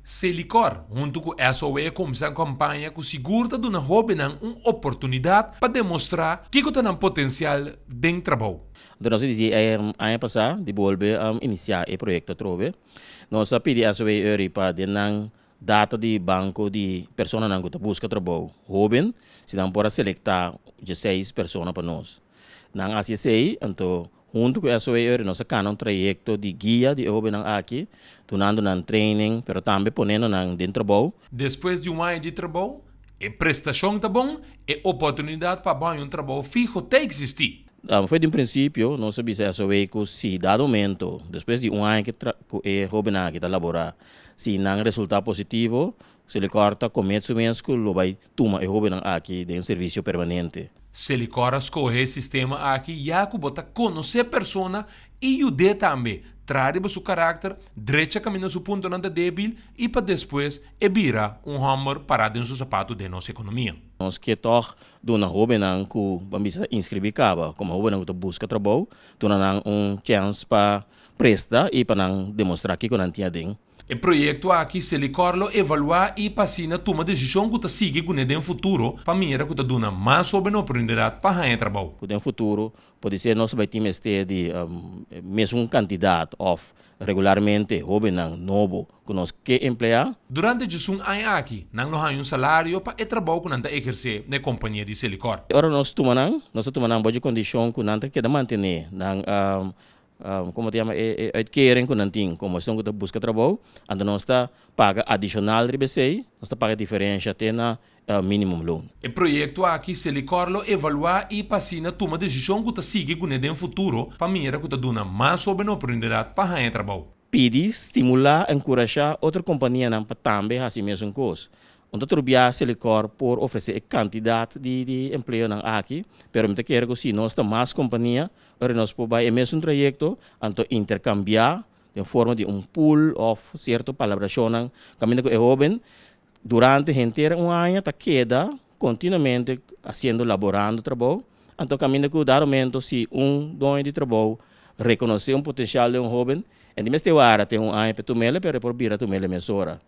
Selicor, junto com a SOE, começam a campanha que segura de uma jovem uma oportunidade para demonstrar que tem um potencial dentro do trabalho. Então, nós dizemos, ano passado, de volver a iniciar o projeto Trove. Nós pedimos a SOE para denar data de banco de pessoas que buscam trabalho jovem, se não para selectar 16 pessoas para nós. Nang ACC, então, junto com a SOE, nós temos um projeto de guia de jovens aqui, donando training, mas também ponendo dentro do trabalho. Depois de ano de trabalho, a prestação está bom e a oportunidade para um trabalho fijo tem que existir. Foi de um princípio, nós sabemos que se dado momento, depois de ano que o jovem aqui está laborar, se não resultado positivo, se ele corta começo mês que ele vai tomar o jovem aqui de um serviço permanente. Se ele corre escolher o sistema aqui, já que bota conhecer a pessoa e ajudar também, trazer seu caráter, direita caminho seu ponto não débil e para depois vira hammer parado em seu sapato de nossa economia. Nós que toch do na jovem que vamos inscrever caba, como jovem que busca trabalho, do na chance para prestar e para demonstrar que não tinha dentro. O projeto aqui se ele corre evaluar e passar tomar decisão que siga com no futuro para mim que dona mais sobre a oportunidade para ganhar trabalho. No futuro pode ser nós vai ter de mesmo candidato of regularmente jovem novo que nós que emplear. Durante um ano aqui, não há salário para o trabalho que não exercer na companhia de Selicor. Agora nós tomamos boa condição que não quer manter como te chama, querem que não tem, como estão que busca trabalho, então nós está paga adicional de BC, nós está paga diferença até na minimum loan. O projeto aqui se ele corre evaluar e passar toma decisão que siga com no futuro para mim que dona mais sobre a oportunidade para ganhar trabalho. Pede, estimular, encorajar outra companhia para também fazer a mesma coisa. Untuk terbiar Selicor por oferecer quantidade de emprego aqui, pero me quero que se nós temos mais companhia, nós podemos o mesmo projeto, então intercambiar de forma de pool of certo palabração, caminho que é jovem, durante inteiro ano, tá queda continuamente haciendo, laborando trabalho, então caminho que dado momento se dono de trabalho reconhecer potencial de jovem, e de mesma hora tem ano para tu mele, pero por vira tu mele mesora.